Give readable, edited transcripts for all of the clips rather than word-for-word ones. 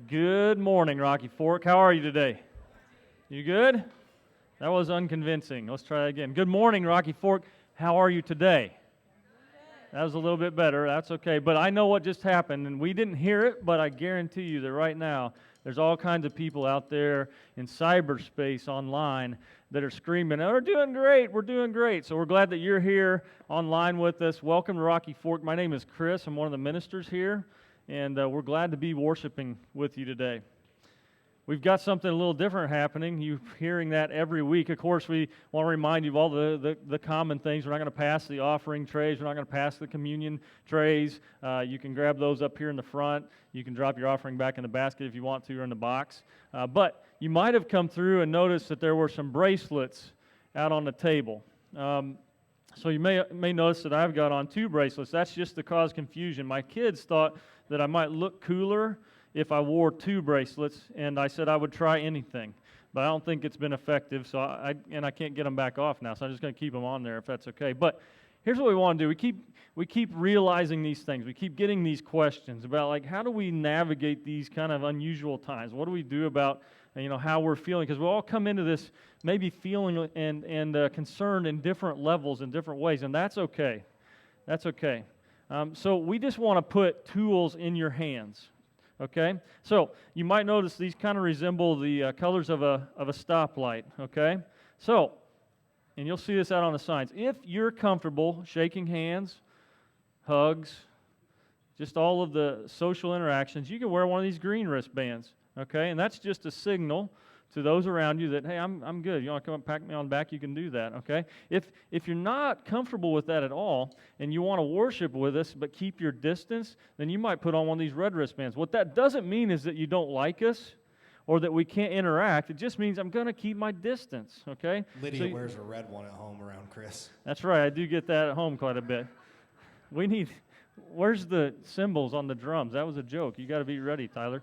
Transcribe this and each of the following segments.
Good morning, Rocky Fork. How are you today? You good? That was unconvincing. Let's try that again. Good morning, Rocky Fork. How are you today? That was a little bit better. That's okay. But I know what just happened, and we didn't hear it, but I guarantee you that right now there's all kinds of people out there in cyberspace online that are screaming, "Oh, we're doing great, we're doing great." So we're glad that you're here online with us. Welcome to Rocky Fork. My name is Chris. I'm one of the ministers here, and we're glad to be worshiping with you today. We've got something a little different happening. You're hearing that every week. Of course, we want to remind you of all the common things. We're not going to pass the offering trays. We're not going to pass the communion trays. You can grab those up here in the front. You can drop your offering back in the basket if you want to, or in the box. But you might have come through and noticed that there were some bracelets out on the table. So you may notice that I've got on 2 bracelets. That's just to cause confusion. My kids thought that I might look cooler if I wore 2 bracelets, and I said I would try anything, but I don't think it's been effective, so I can't get them back off now, so I'm just going to keep them on there if that's okay. But here's what we want to do. We keep realizing these things. We keep getting these questions about, like, how do we navigate these kind of unusual times? What do we do about, how we're feeling? Because we all come into this maybe feeling and concerned in different levels, in different ways, and that's okay. That's okay. So we just want to put tools in your hands. Okay, so you might notice these kind of resemble the colors of a stoplight. Okay, so, and you'll see this out on the signs. If you're comfortable shaking hands, hugs, just all of the social interactions, you can wear one of these green wristbands. Okay, and that's just a signal to those around you that, hey, I'm good. You want to come up and pat me on the back? You can do that. Okay, if you're not comfortable with that at all, and you want to worship with us but keep your distance, then you might put on one of these red wristbands. What that doesn't mean is that you don't like us or that we can't interact. It just means I'm going to keep my distance. Okay. Lydia wears a red one at home around Chris. That's right. I do get that at home quite a bit. Where's the cymbals on the drums? That was a joke. You got to be ready, Tyler.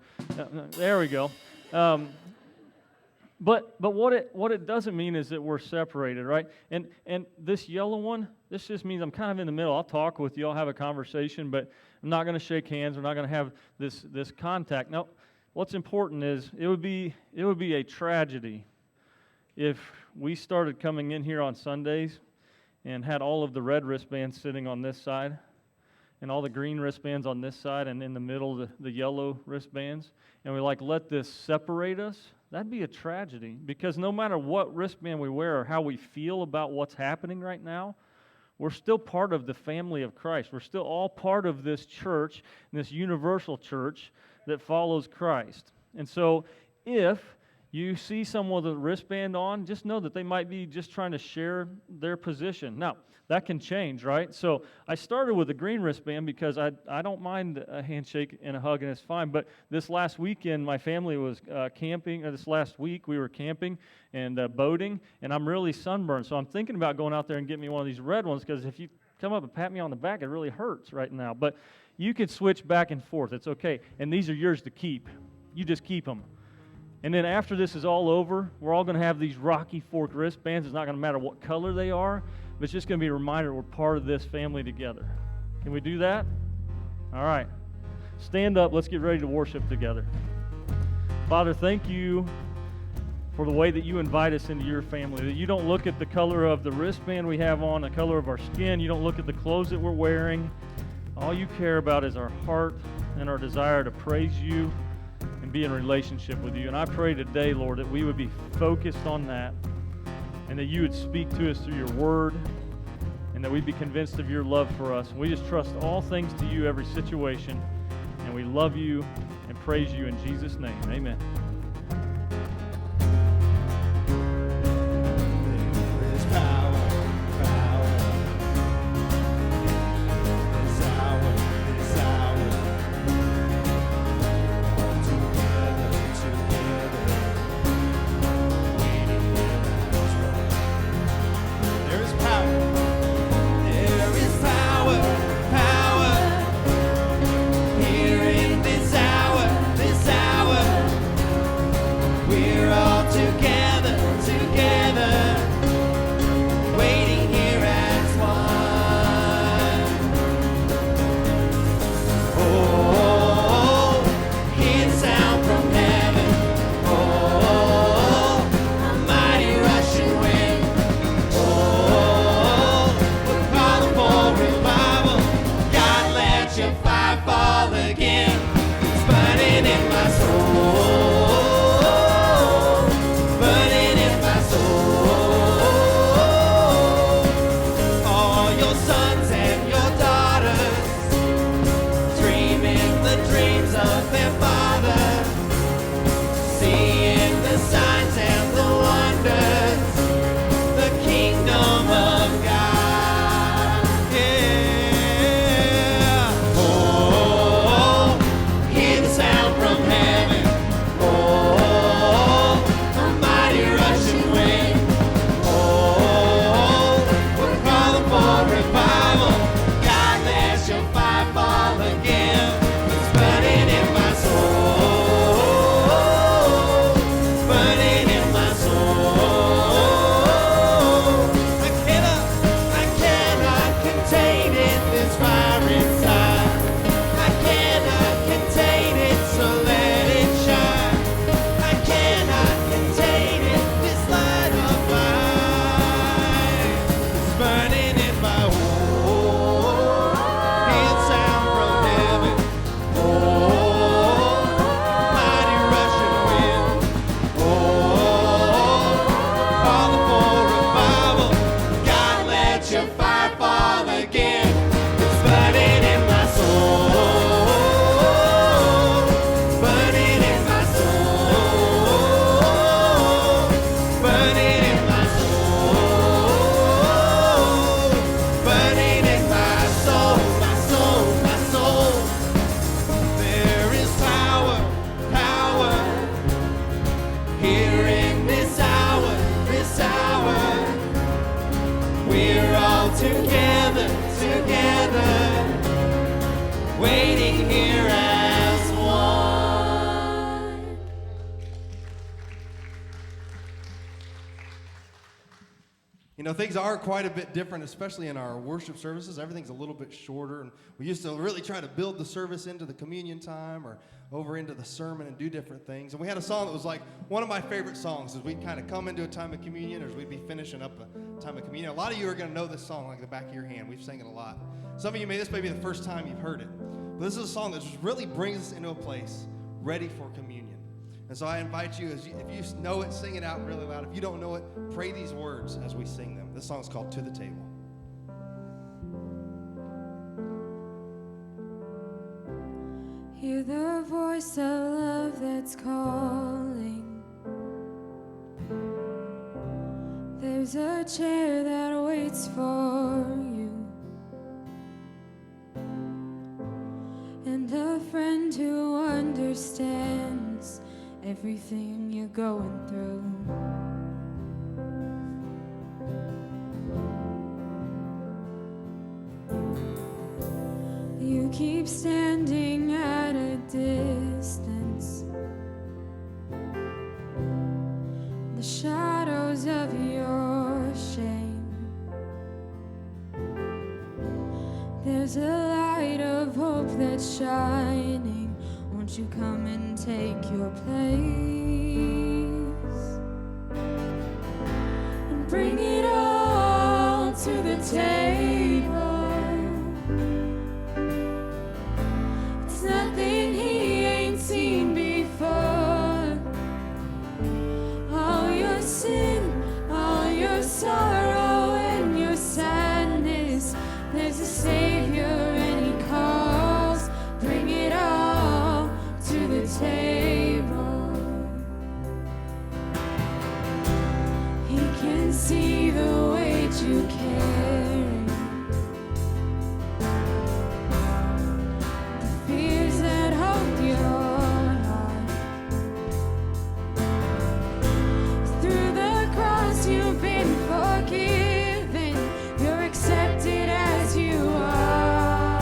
There we go. But what it doesn't mean is that we're separated, right? And this yellow one, this just means I'm kind of in the middle. I'll talk with you, I'll have a conversation, but I'm not going to shake hands. We're not going to have this contact. Now, what's important is it would be a tragedy if we started coming in here on Sundays and had all of the red wristbands sitting on this side and all the green wristbands on this side, and in the middle the yellow wristbands, and we let this separate us. That'd be a tragedy, because no matter what wristband we wear or how we feel about what's happening right now, we're still part of the family of Christ. We're still all part of this church, this universal church that follows Christ. And so if you see someone with a wristband on, just know that they might be just trying to share their position. Now, that can change, right? So I started with a green wristband because I don't mind a handshake and a hug, and it's fine. But this last weekend, my family was camping. This last week, we were camping and boating, and I'm really sunburned. So I'm thinking about going out there and getting me one of these red ones, because if you come up and pat me on the back, it really hurts right now. But you could switch back and forth. It's okay. And these are yours to keep. You just keep them. And then after this is all over, we're all going to have these Rocky Fork wristbands. It's not going to matter what color they are, but it's just going to be a reminder we're part of this family together. Can we do that? All right. Stand up. Let's get ready to worship together. Father, thank you for the way that you invite us into your family, that you don't look at the color of the wristband we have on, the color of our skin. You don't look at the clothes that we're wearing. All you care about is our heart and our desire to praise you and be in relationship with you. And I pray today, Lord, that we would be focused on that, and that you would speak to us through your word, and that we'd be convinced of your love for us. And we just trust all things to you, every situation, and we love you and praise you in Jesus' name. Amen. Here in this hour, things are quite a bit different, especially in our worship services. Everything's a little bit shorter, and we used to really try to build the service into the communion time or over into the sermon and do different things. And we had a song that was like one of my favorite songs as we'd kind of come into a time of communion or as we'd be finishing up a time of communion. A lot of you are going to know this song like the back of your hand. We've sang it a lot. Some of you this may be the first time you've heard it. But this is a song that just really brings us into a place ready for communion. And so I invite you, if you know it, sing it out really loud. If you don't know it, pray these words as we sing them. This song is called To the Table. Hear the voice of love that's calling. There's a chair that waits for you, and a friend who understands everything you're going through. You keep standing at a distance. The shadows of your shame. There's a light of hope that's shining. Won't you come and take your place and bring it all to the table? It's nothing he ain't seen before. All your sin, all your sorrow and your sadness, there's a Savior and he calls. Bring it all to the table. He can see the weight you carry, the fears that hold your heart. Through the cross you've been forgiven. You're accepted as you are.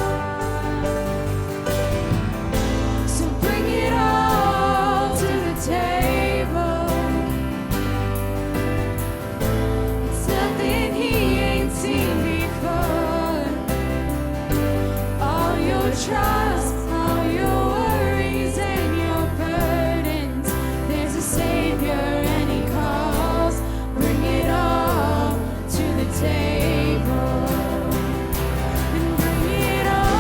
So bring it all to the table. It's nothing he ain't seen before. All your trials, all your worries and your burdens, there's a Savior and he calls. Bring it all to the table. And bring it all.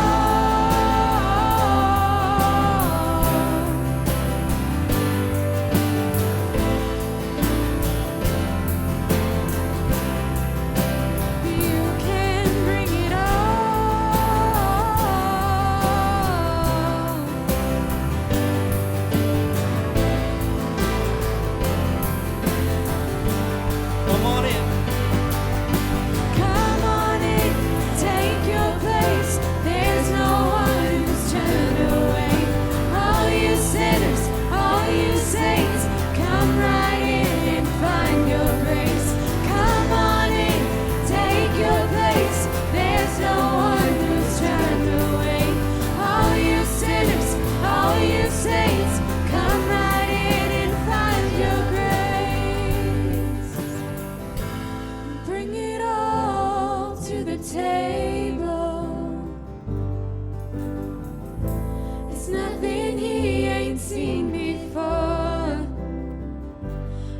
You can bring it all. Come on in. Come on in, take your place. There's no one who's turned away. All you sinners, all you saints, come right in and find your grace. Come on in, take your place. There's no one who's turned away. All you sinners, all you saints, come right in and find your grace. Bring it all to the table. It's nothing he ain't seen before.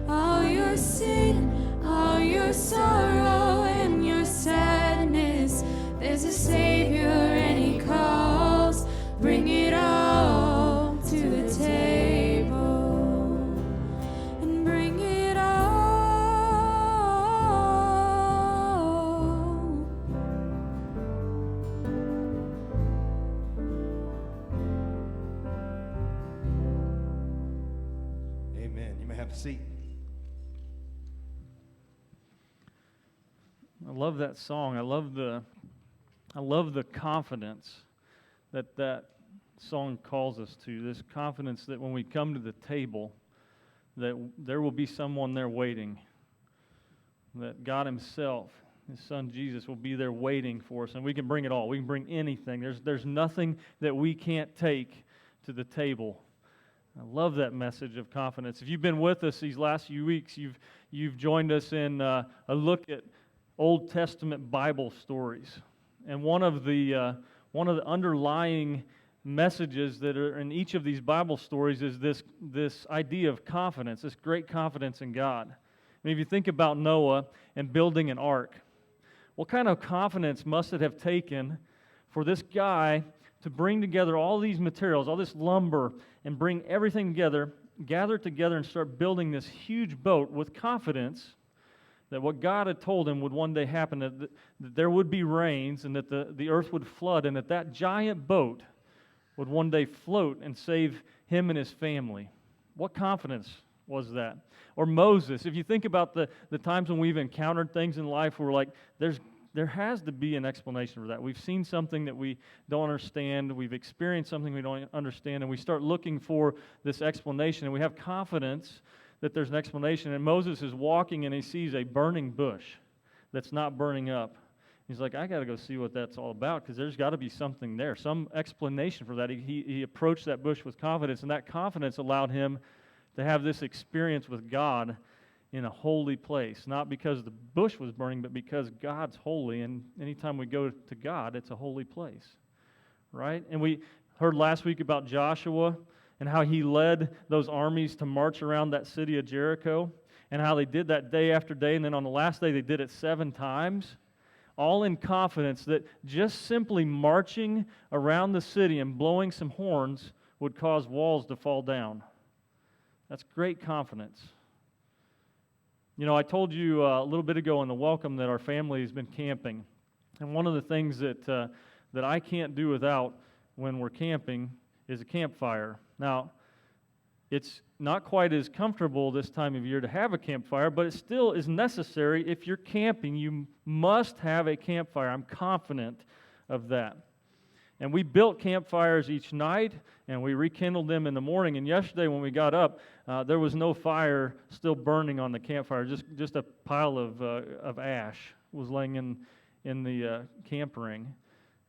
All your sin, all your sorrow and your sadness, there's a Savior and he calls. Bring it all to the table. And bring it all. Amen. You may have a seat. I love that song. I love the confidence that song calls us to. This confidence that when we come to the table, that there will be someone there waiting. That God Himself, His Son Jesus, will be there waiting for us, and we can bring it all. We can bring anything. There's nothing that we can't take to the table. I love that message of confidence. If you've been with us these last few weeks, you've joined us in a look at Old Testament Bible stories. And one of the underlying messages that are in each of these Bible stories is this idea of confidence, this great confidence in God. I mean, if you think about Noah and building an ark, what kind of confidence must it have taken for this guy to bring together all these materials, all this lumber, and bring everything together, gather together and start building this huge boat with confidence that what God had told him would one day happen, that there would be rains and that the earth would flood and that giant boat would one day float and save him and his family. What confidence was that? Or Moses, if you think about the times when we've encountered things in life where we're like, there has to be an explanation for that. We've seen something that we don't understand, we've experienced something we don't understand, and we start looking for this explanation, and we have confidence that there's an explanation. And Moses is walking and he sees a burning bush that's not burning up. He's like, I got to go see what that's all about because there's got to be something there, some explanation for that. He approached that bush with confidence, and that confidence allowed him to have this experience with God in a holy place, not because the bush was burning, but because God's holy, and anytime we go to God, it's a holy place, right? And we heard last week about Joshua and how he led those armies to march around that city of Jericho, and how they did that day after day, and then on the last day they did it 7 times, all in confidence that just simply marching around the city and blowing some horns would cause walls to fall down. That's great confidence. You know, I told you a little bit ago in the welcome that our family has been camping, and one of the things that I can't do without when we're camping is a campfire. Now, it's not quite as comfortable this time of year to have a campfire, but it still is necessary. If you're camping, you must have a campfire. I'm confident of that. And we built campfires each night, and we rekindled them in the morning. And yesterday when we got up, there was no fire still burning on the campfire. Just a pile of ash was laying in the camp ring.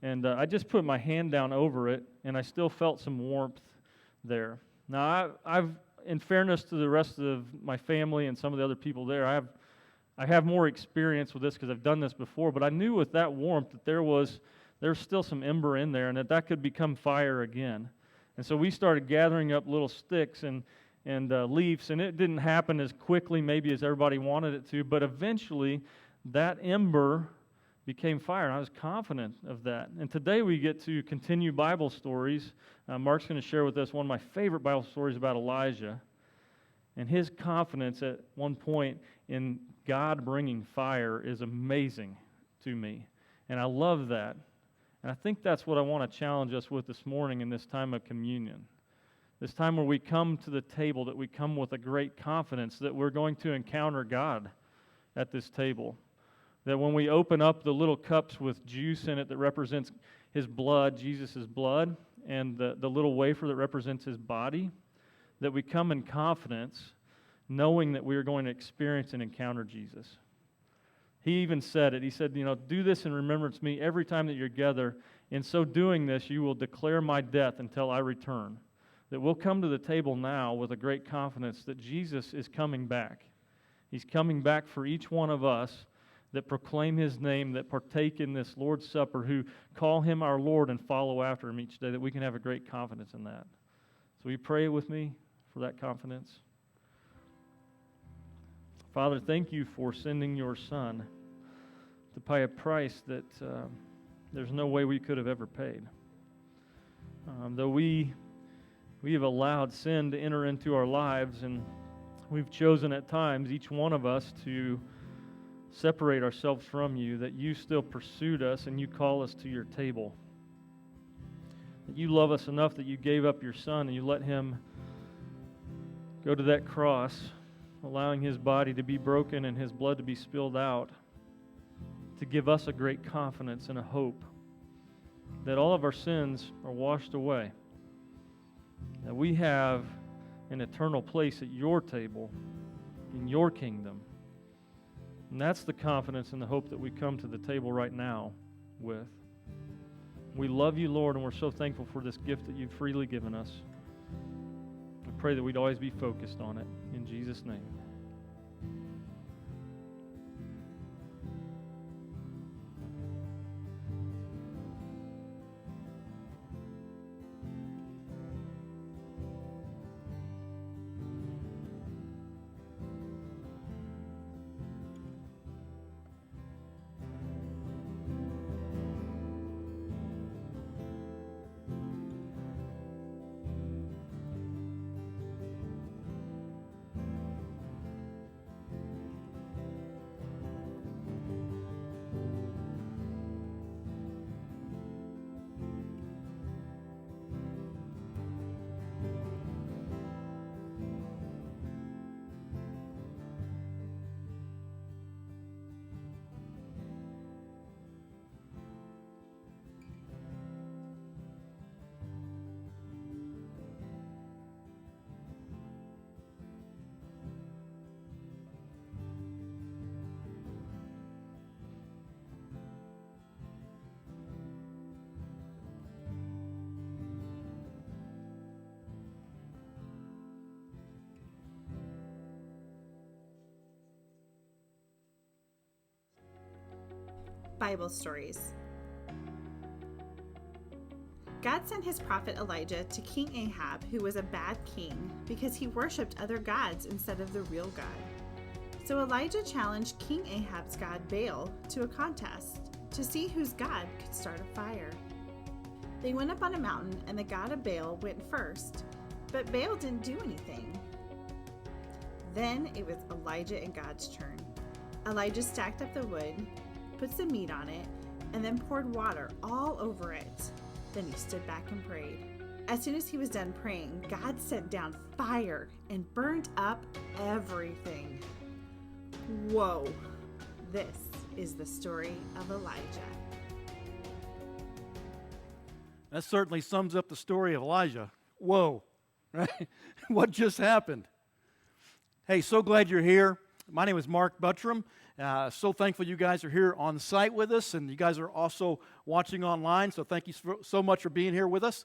And I just put my hand down over it, and I still felt some warmth there. Now, I've, in fairness to the rest of my family and some of the other people there, I have more experience with this because I've done this before. But I knew with that warmth that there's still some ember in there, and that could become fire again. And so we started gathering up little sticks and leaves, and it didn't happen as quickly maybe as everybody wanted it to. But eventually, that ember became fire, and I was confident of that. And today we get to continue Bible stories. Mark's going to share with us one of my favorite Bible stories about Elijah, and his confidence at one point in God bringing fire is amazing to me, and I love that. And I think that's what I want to challenge us with this morning in this time of communion, this time where we come to the table, that we come with a great confidence that we're going to encounter God at this table. That when we open up the little cups with juice in it that represents his blood, Jesus' blood, and the little wafer that represents his body, that we come in confidence, knowing that we are going to experience and encounter Jesus. He even said it. He said, do this in remembrance of me every time that you're together. In so doing this, you will declare my death until I return. That we'll come to the table now with a great confidence that Jesus is coming back. He's coming back for each one of us that proclaim his name, that partake in this Lord's Supper, who call him our Lord and follow after him each day, that we can have a great confidence in that. So will you pray with me for that confidence? Father, thank you for sending your Son to pay a price that there's no way we could have ever paid. Though we have allowed sin to enter into our lives, and we've chosen at times, each one of us, to separate ourselves from you, that you still pursued us and you call us to your table. That you love us enough that you gave up your Son and you let him go to that cross, allowing his body to be broken and his blood to be spilled out, to give us a great confidence and a hope that all of our sins are washed away, that we have an eternal place at your table in your kingdom. And that's the confidence and the hope that we come to the table right now with. We love you, Lord, and we're so thankful for this gift that you've freely given us. We pray that we'd always be focused on it. In Jesus' name. Bible stories. God sent his prophet Elijah to King Ahab, who was a bad king, because he worshipped other gods instead of the real God. So Elijah challenged King Ahab's god Baal to a contest to see whose god could start a fire. They went up on a mountain, and the god of Baal went first, but Baal didn't do anything. Then it was Elijah and God's turn. Elijah stacked up the wood, put some meat on it, and then poured water all over it. Then he stood back and prayed. As soon as he was done praying, God sent down fire and burned up everything. Whoa! This is the story of Elijah. That certainly sums up the story of Elijah. Whoa, right? What just happened? Hey, so glad you're here. My name is Mark Buttram. So thankful you guys are here on site with us, and you guys are also watching online, so thank you so much for being here with us.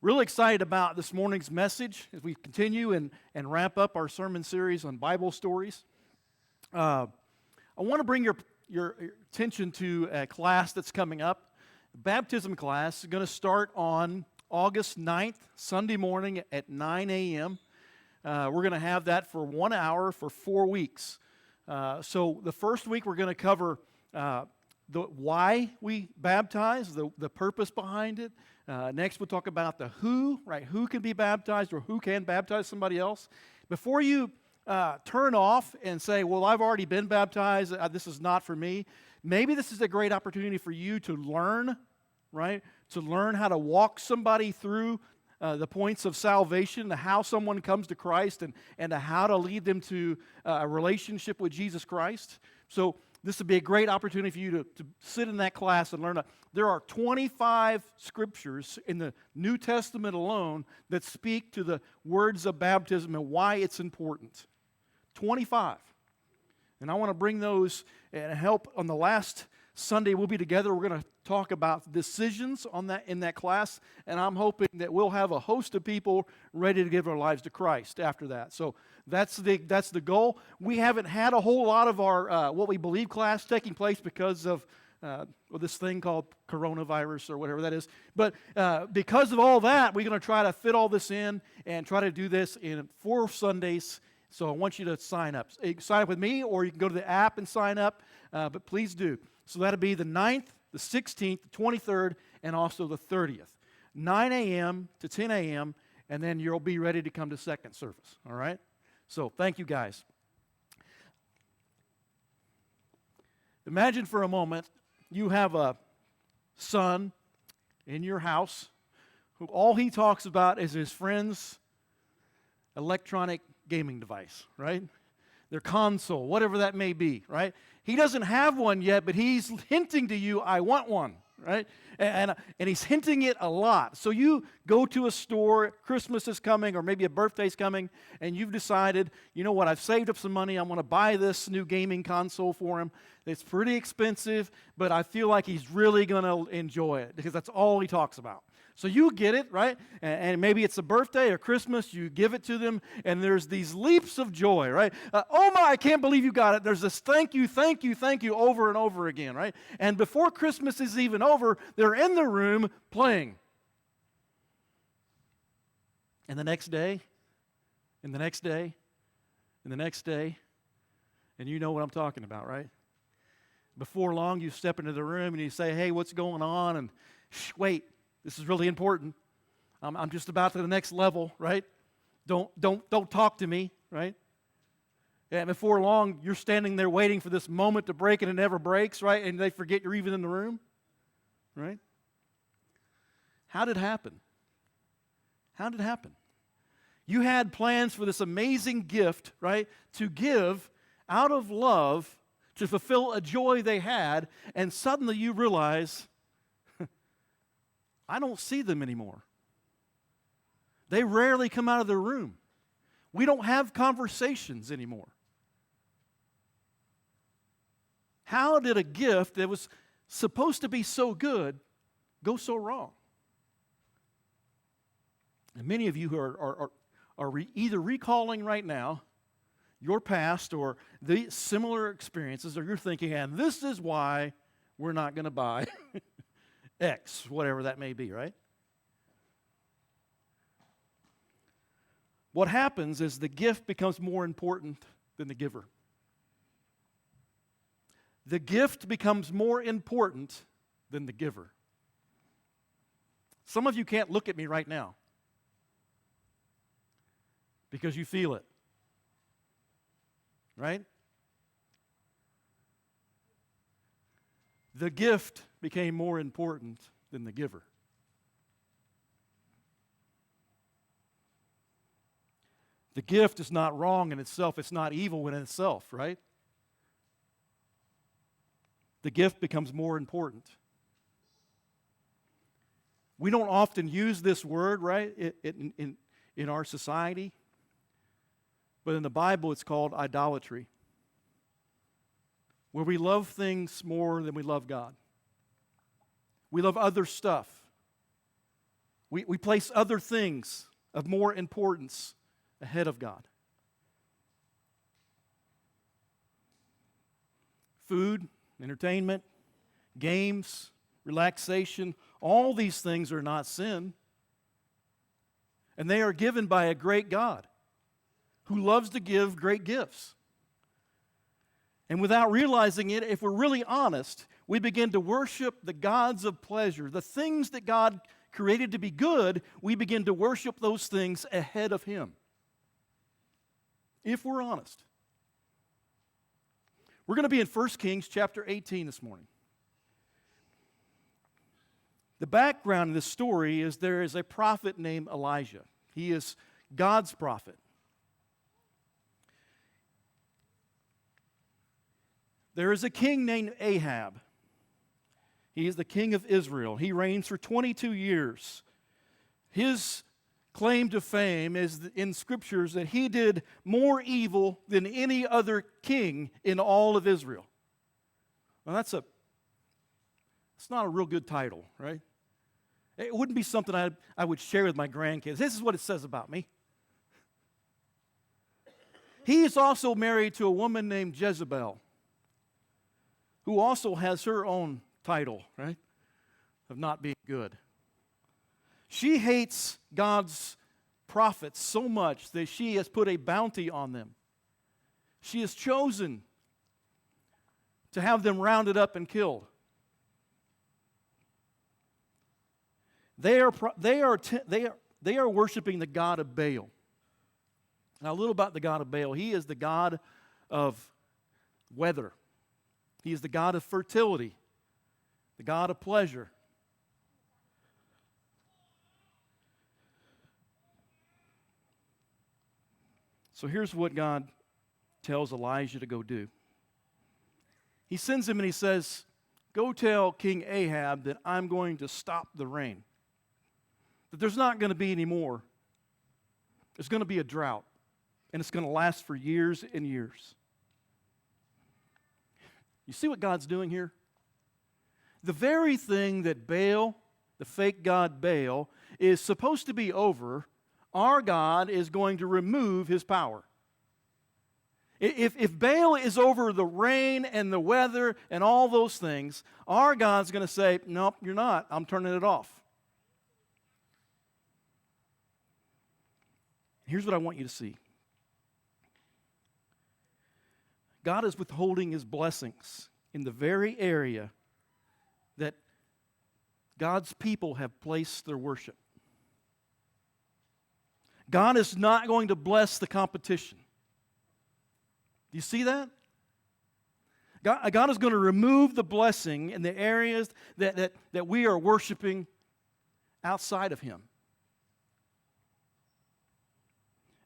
Really excited about this morning's message as we continue and wrap up our sermon series on Bible stories. I want to bring your attention to a class that's coming up. Baptism class is going to start on August 9th, Sunday morning at 9 a.m. We're going to have that for 1 hour for 4 weeks. So the first week we're going to cover the why we baptize, the purpose behind it. Next we'll talk about the who, right? Who can be baptized or who can baptize somebody else. Before you turn off and say, well, I've already been baptized, this is not for me. Maybe this is a great opportunity for you to learn, right? To learn how to walk somebody through the points of salvation, how someone comes to Christ, and how to lead them to a relationship with Jesus Christ. So this would be a great opportunity for you to sit in that class and learn. There are 25 scriptures in the New Testament alone that speak to the words of baptism and why it's important. 25. And I want to bring those and help on the last Sunday we'll be together. We're going to talk about decisions in that class, and I'm hoping that we'll have a host of people ready to give their lives to Christ after that. So that's the goal. We haven't had a whole lot of our what we believe class taking place because of this thing called coronavirus or whatever that is. But because of all that, we're going to try to fit all this in and try to do this in 4 Sundays. So I want you to sign up. Sign up with me, or you can go to the app and sign up, but please do. So that'll be the 9th, the 16th, the 23rd, and also the 30th. 9 a.m. to 10 a.m., and then you'll be ready to come to second service, all right? So thank you, guys. Imagine for a moment you have a son in your house who all he talks about is his friend's electronic gaming device, right? Their console, whatever that may be, right? He doesn't have one yet, but he's hinting to you, I want one, right? And he's hinting it a lot. So you go to a store, Christmas is coming, or maybe a birthday's coming, and you've decided, you know what, I've saved up some money, I'm going to buy this new gaming console for him. It's pretty expensive, but I feel like he's really going to enjoy it, because that's all he talks about. So you get it, right? And maybe it's a birthday or Christmas, you give it to them, and there's these leaps of joy, right? Oh my, I can't believe you got it. There's this thank you, thank you, thank you over and over again, right? And before Christmas is even over, they're in the room playing. And the next day, and the next day, and the next day, and you know what I'm talking about, right? Before long, you step into the room and you say, hey, what's going on? And wait. This is really important. I'm just about to the next level, right? Don't talk to me, right? And before long, you're standing there waiting for this moment to break, and it never breaks, right? And they forget you're even in the room, right? How did it happen? How did it happen? You had plans for this amazing gift, right, to give out of love to fulfill a joy they had, and suddenly you realize, I don't see them anymore. They rarely come out of their room. We don't have conversations anymore. How did a gift that was supposed to be so good go so wrong? And many of you who are either recalling right now, your past or the similar experiences, or you're thinking, and this is why we're not going to buy X, whatever that may be, right? What happens is the gift becomes more important than the giver. The gift becomes more important than the giver. Some of you can't look at me right now because you feel it, right? The gift became more important than the giver. The gift is not wrong in itself. It's not evil in itself, right? The gift becomes more important. We don't often use this word, right, in our society. But in the Bible, it's called idolatry, where we love things more than we love God. We love other stuff. We place other things of more importance ahead of God. Food, entertainment, games, relaxation, all these things are not sin. And they are given by a great God who loves to give great gifts. And without realizing it, if we're really honest, we begin to worship the gods of pleasure. The things that God created to be good, we begin to worship those things ahead of Him. If we're honest. We're going to be in 1 Kings chapter 18 this morning. The background of this story is there is a prophet named Elijah. He is God's prophet. There is a king named Ahab. He is the king of Israel. He reigns for 22 years. His claim to fame is in scriptures that he did more evil than any other king in all of Israel. Well, that's not a real good title, right? It wouldn't be something I would share with my grandkids. This is what it says about me. He is also married to a woman named Jezebel, who also has her own title, right, of not being good. She hates God's prophets so much that she has put a bounty on them. She has chosen to have them rounded up and killed. They are worshiping the god of Baal. Now, a little about the god of Baal. He is the god of weather. He is the god of fertility, the god of pleasure. So here's what God tells Elijah to go do. He sends him and he says, go tell King Ahab that I'm going to stop the rain. That there's not going to be any more. There's going to be a drought. And it's going to last for years and years. You see what God's doing here? The very thing that Baal, the fake god Baal, is supposed to be over, our God is going to remove his power. If Baal is over the rain and the weather and all those things, our God's going to say, nope, you're not. I'm turning it off. Here's what I want you to see. God is withholding His blessings in the very area that God's people have placed their worship. God is not going to bless the competition. Do you see that? God is going to remove the blessing in the areas that we are worshiping outside of Him.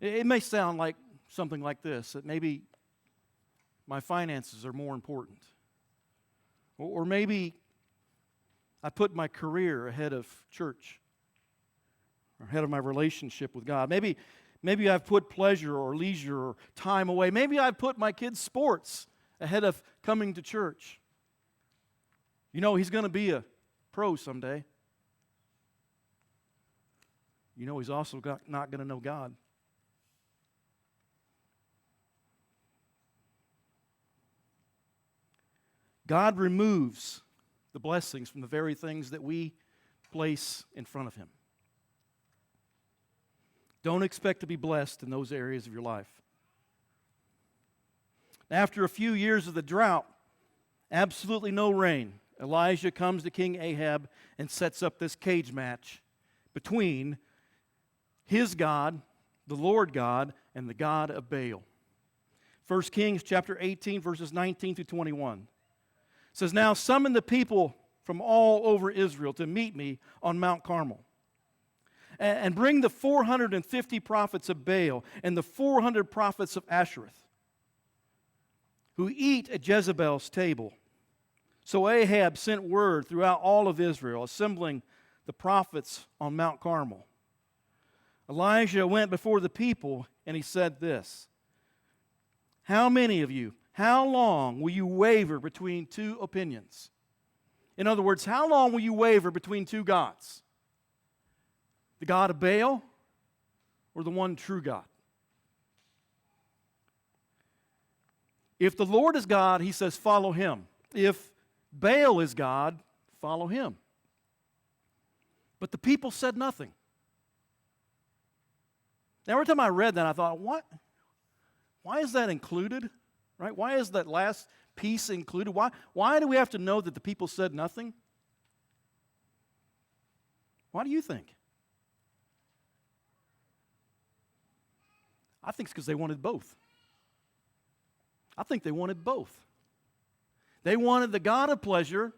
It may sound like something like this, that maybe my finances are more important. Or maybe I put my career ahead of church, or ahead of my relationship with God. Maybe I've put pleasure or leisure or time away. Maybe I've put my kids' sports ahead of coming to church. You know, he's going to be a pro someday. You know, he's also not going to know God. God removes the blessings from the very things that we place in front of Him. Don't expect to be blessed in those areas of your life. After a few years of the drought, absolutely no rain, Elijah comes to King Ahab and sets up this cage match between his God, the Lord God, and the God of Baal. 1 Kings chapter 18, verses 19 through 21. It says, "Now summon the people from all over Israel to meet me on Mount Carmel. And bring the 450 prophets of Baal and the 400 prophets of Ashereth, who eat at Jezebel's table." So Ahab sent word throughout all of Israel, assembling the prophets on Mount Carmel. Elijah went before the people, and he said this, "How many of you, how long will you waver between two opinions?" In other words, how long will you waver between two gods? The God of Baal or the one true God? If the Lord is God, he says, follow him. If Baal is God, follow him. But the people said nothing. Now, every time I read that, I thought, what? Why is that included? Right? Why is that last piece included? Why do we have to know that the people said nothing? Why do you think? I think it's because they wanted both. I think they wanted both. They wanted the God of pleasure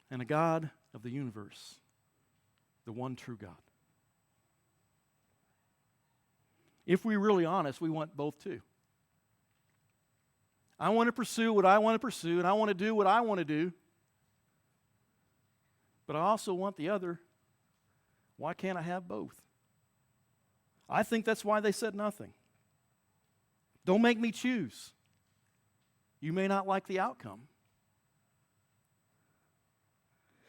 and a God of the universe, the one true God. If we're really honest, we want both too. I want to pursue what I want to pursue, and I want to do what I want to do. But I also want the other. Why can't I have both? I think that's why they said nothing. Don't make me choose. You may not like the outcome.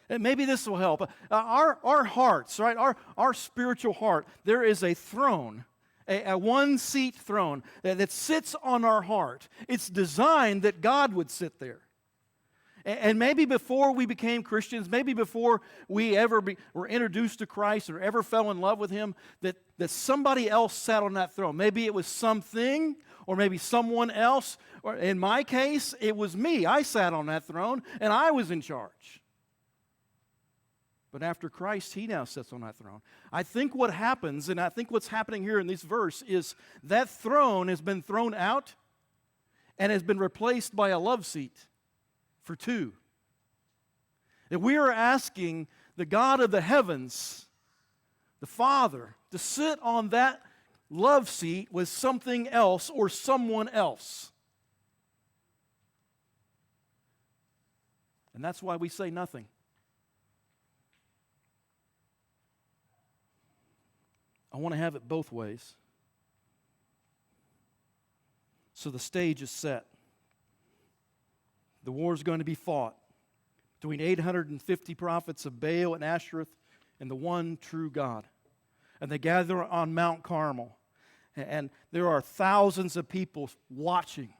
And maybe this will help. Our hearts, right? Our spiritual heart, there is a throne, a one-seat throne that sits on our heart. It's designed that God would sit there. And maybe before we became Christians, maybe before we ever were introduced to Christ or ever fell in love with Him, that somebody else sat on that throne. Maybe it was something or maybe someone else. Or in my case, it was me. I sat on that throne and I was in charge. But after Christ, He now sits on that throne. I think what happens, and I think what's happening here in this verse, is that throne has been thrown out and has been replaced by a love seat for two. That we are asking the God of the heavens, the Father, to sit on that love seat with something else or someone else. And that's why we say nothing. I want to have it both ways. So the stage is set. The war is going to be fought between 850 prophets of Baal and Ashereth and the one true God. And they gather on Mount Carmel. And there are thousands of people watching.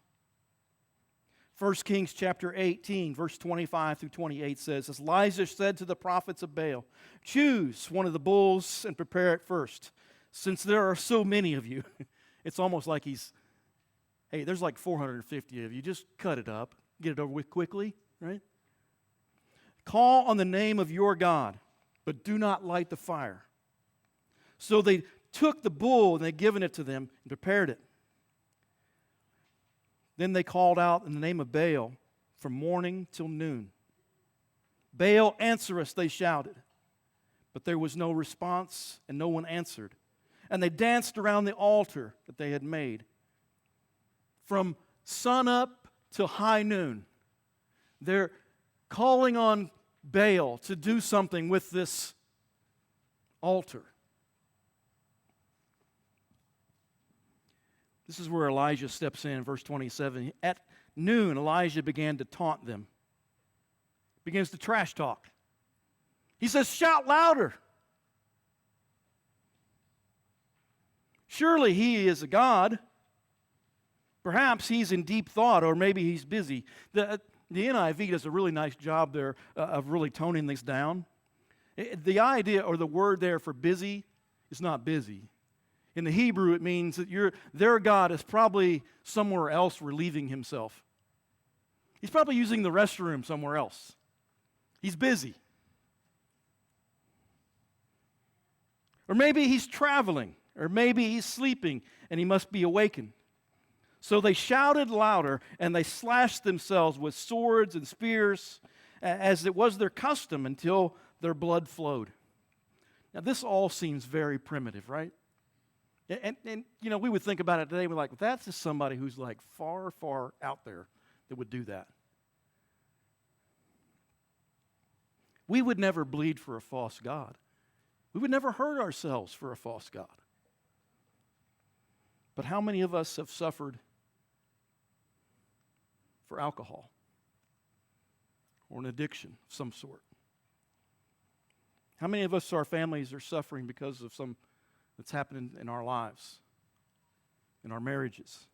1 Kings chapter 18, verse 25 through 28 says, "As Elijah said to the prophets of Baal, choose one of the bulls and prepare it first, since there are so many of you." It's almost like hey, there's like 450 of you. Just cut it up. Get it over with quickly, right? "Call on the name of your God, but do not light the fire." So they took the bull and they given it to them and prepared it. Then they called out in the name of Baal from morning till noon. "Baal, answer us," they shouted. But there was no response and no one answered. And they danced around the altar that they had made. From sunup till high noon, they're calling on Baal to do something with this altar. This is where Elijah steps in verse 27. At noon, Elijah began to taunt them. Begins to trash talk. He says, "Shout louder. Surely He is a God. Perhaps he's in deep thought, or maybe he's busy. The NIV does a really nice job there of really toning this down. The idea or the word there for busy is not busy. In the Hebrew, it means that their God is probably somewhere else relieving himself. He's probably using the restroom somewhere else. He's busy. Or maybe he's traveling, or maybe he's sleeping and he must be awakened. So they shouted louder and they slashed themselves with swords and spears as it was their custom until their blood flowed. Now this all seems very primitive, right? And you know, we would think about it today, we're like, well, that's just somebody who's like far, far out there that would do that. We would never bleed for a false god. We would never hurt ourselves for a false god. But how many of us have suffered for alcohol or an addiction of some sort? How many of us, our families, are suffering because of some that's happening in our lives, in our marriages,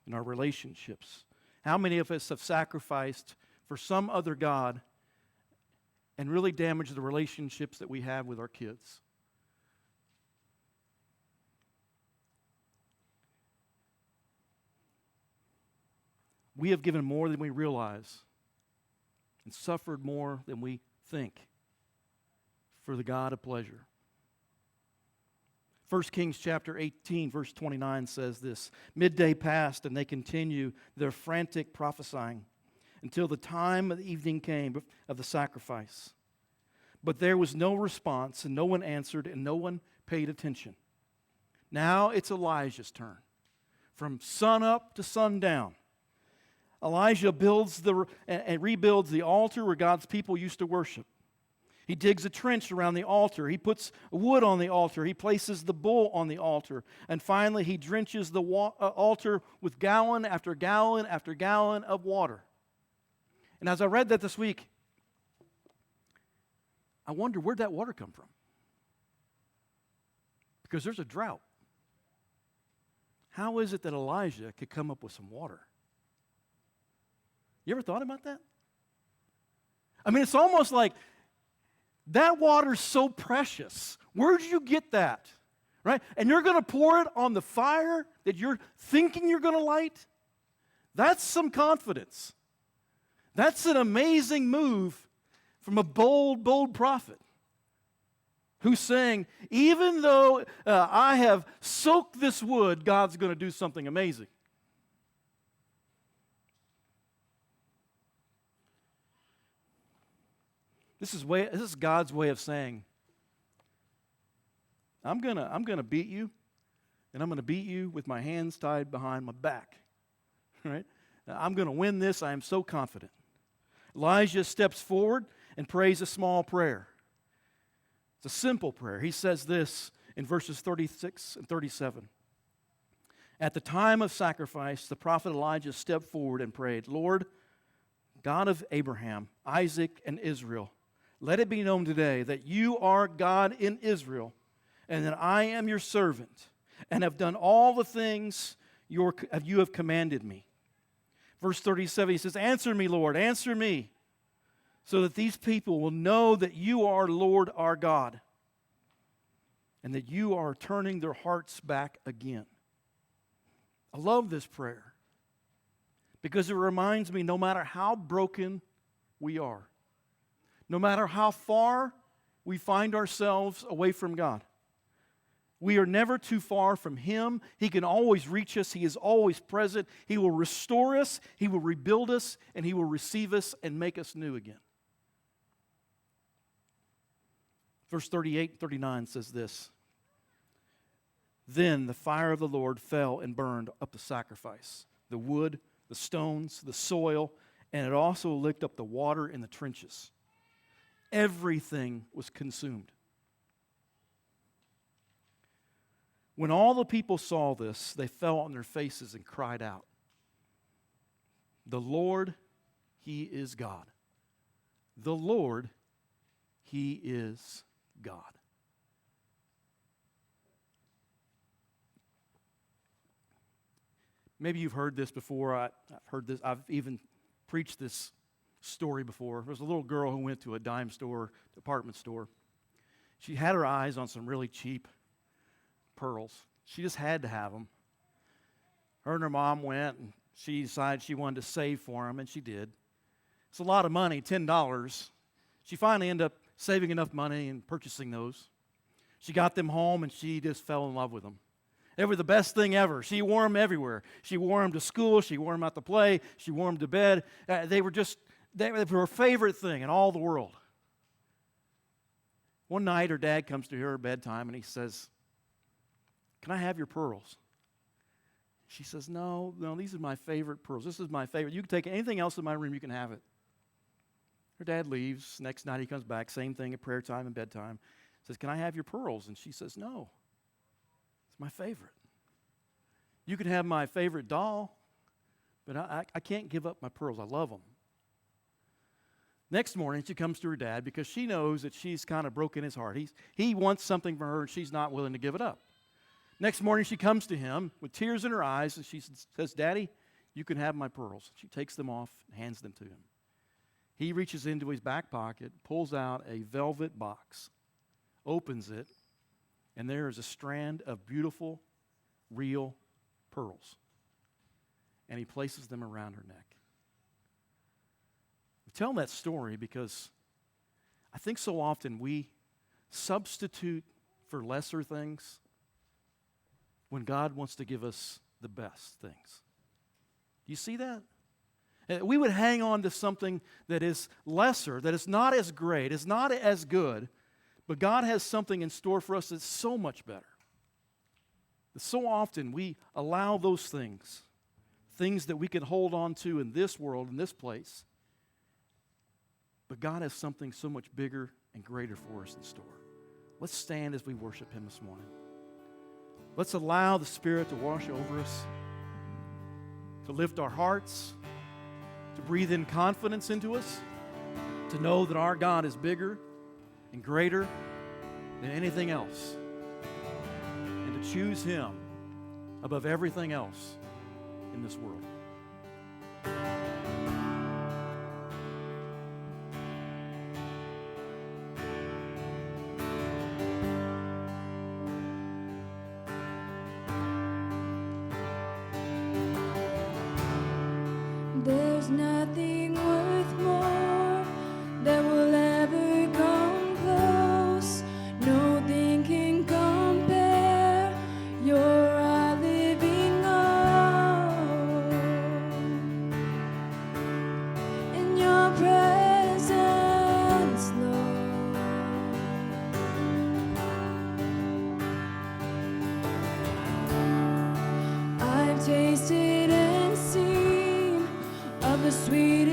in our relationships? How many of us have sacrificed for some other god and really damaged the relationships that we have with our kids? We have given more than we realize and suffered more than we think for the God of pleasure. 1 Kings chapter 18, verse 29 says this: midday passed, and they continue their frantic prophesying until the time of the evening came of the sacrifice. But there was no response, and no one answered, and no one paid attention. Now it's Elijah's turn. From sunup to sundown, Elijah builds and rebuilds the altar where God's people used to worship. He digs a trench around the altar. He puts wood on the altar. He places the bull on the altar. And finally, he drenches the altar with gallon after gallon after gallon of water. And as I read that this week, I wonder, where'd that water come from? Because there's a drought. How is it that Elijah could come up with some water? You ever thought about that? I mean, it's almost like that water's so precious. Where did you get that? Right? And you're going to pour it on the fire that you're thinking you're going to light? That's some confidence. That's an amazing move from a bold, bold prophet who's saying, even though I have soaked this wood, God's going to do something amazing. This is God's way of saying, I'm gonna beat you, and I'm gonna beat you with my hands tied behind my back. Right? Now, I'm gonna win this. I am so confident. Elijah steps forward and prays a small prayer. It's a simple prayer. He says this in verses 36 and 37. At the time of sacrifice, the prophet Elijah stepped forward and prayed, Lord, God of Abraham, Isaac, and Israel, let it be known today that you are God in Israel, and that I am your servant, and have done all the things you have commanded me. Verse 37, he says, answer me, Lord, answer me, so that these people will know that you are Lord our God, and that you are turning their hearts back again. I love this prayer, because it reminds me no matter how broken we are, no matter how far we find ourselves away from God, we are never too far from Him. He can always reach us. He is always present. He will restore us. He will rebuild us. And He will receive us and make us new again. Verse 38 and 39 says this. Then the fire of the Lord fell and burned up the sacrifice, the wood, the stones, the soil, and it also licked up the water in the trenches. Everything was consumed. When all the people saw this, they fell on their faces and cried out, the Lord, He is God. The Lord, He is God. Maybe you've heard this before. I've heard this. I've even preached this story before. There was a little girl who went to a dime store, department store. She had her eyes on some really cheap pearls. She just had to have them. Her and her mom went, and she decided she wanted to save for them, and she did. It's a lot of money, $10. She finally ended up saving enough money and purchasing those. She got them home, and she just fell in love with them. They were the best thing ever. She wore them everywhere. She wore them to school. She wore them out to play. She wore them to bed. They were her favorite thing in all the world. One night, her dad comes to her at bedtime, and he says, "Can I have your pearls?" She says, no, these are my favorite pearls. This is my favorite. You can take anything else in my room, you can have it. Her dad leaves. Next night he comes back, same thing at prayer time and bedtime. Says, "Can I have your pearls?" And she says, "No, it's my favorite. You can have my favorite doll, but I can't give up my pearls. I love them." Next morning, she comes to her dad because she knows that she's kind of broken his heart. He wants something from her, and she's not willing to give it up. Next morning, she comes to him with tears in her eyes, and she says, "Daddy, you can have my pearls." She takes them off and hands them to him. He reaches into his back pocket, pulls out a velvet box, opens it, and there is a strand of beautiful, real pearls. And he places them around her neck. I'm telling that story because I think so often we substitute for lesser things when God wants to give us the best things. Do you see that? We would hang on to something that is lesser, that is not as great, is not as good, but God has something in store for us that's so much better. But so often we allow those things that we can hold on to in this world, in this place, but God has something so much bigger and greater for us in store. Let's stand as we worship Him this morning. Let's allow the Spirit to wash over us, to lift our hearts, to breathe in confidence into us, to know that our God is bigger and greater than anything else, and to choose Him above everything else in this world. There's nothing worth more that will ever come close. Nothing can compare. You're our living hope. In your presence, Lord, I've tasted and seen of the sweetest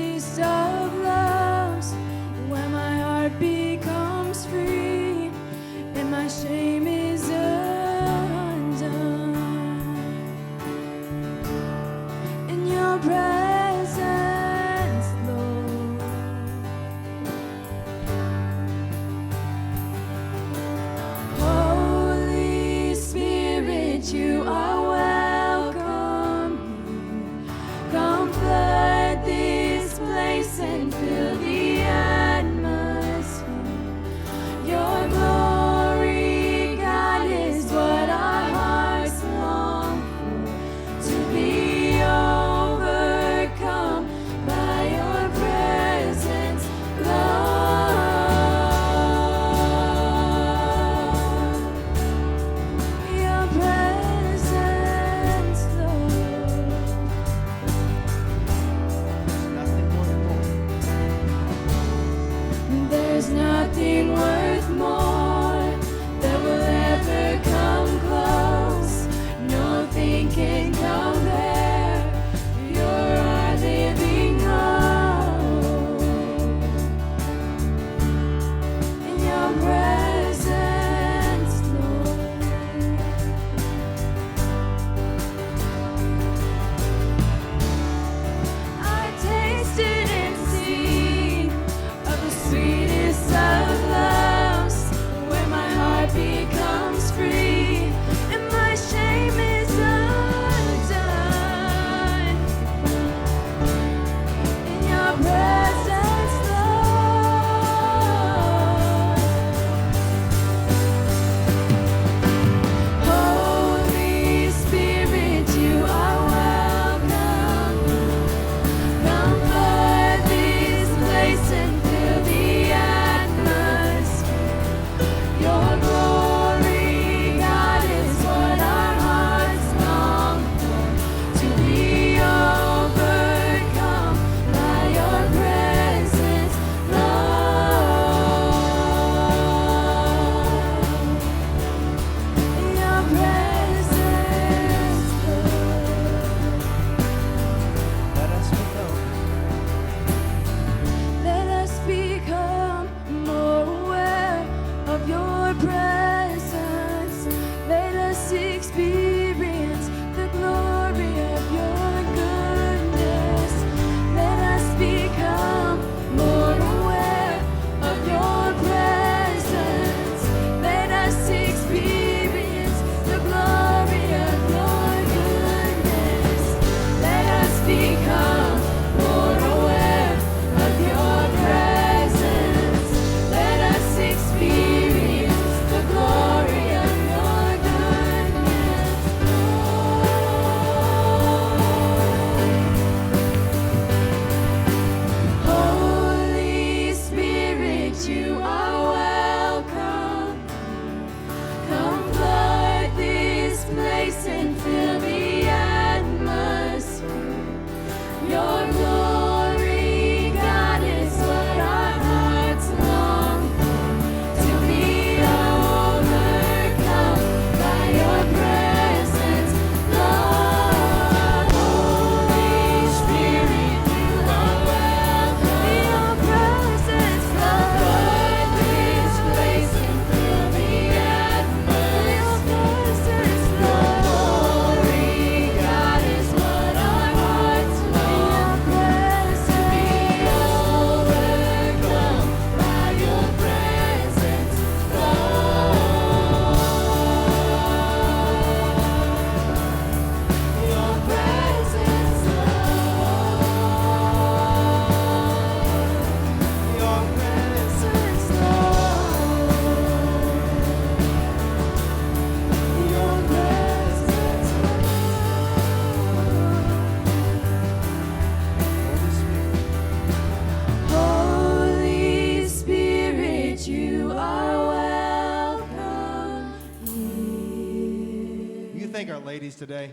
thank our ladies today?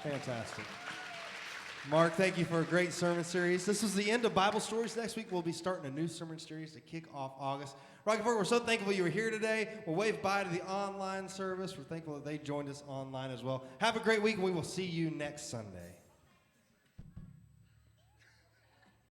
Fantastic. Mark, thank you for a great sermon series. This is the end of Bible Stories. Next week, we'll be starting a new sermon series to kick off August. Rocky Fork, we're so thankful you were here today. We'll wave bye to the online service. We're thankful that they joined us online as well. Have a great week, and we will see you next Sunday.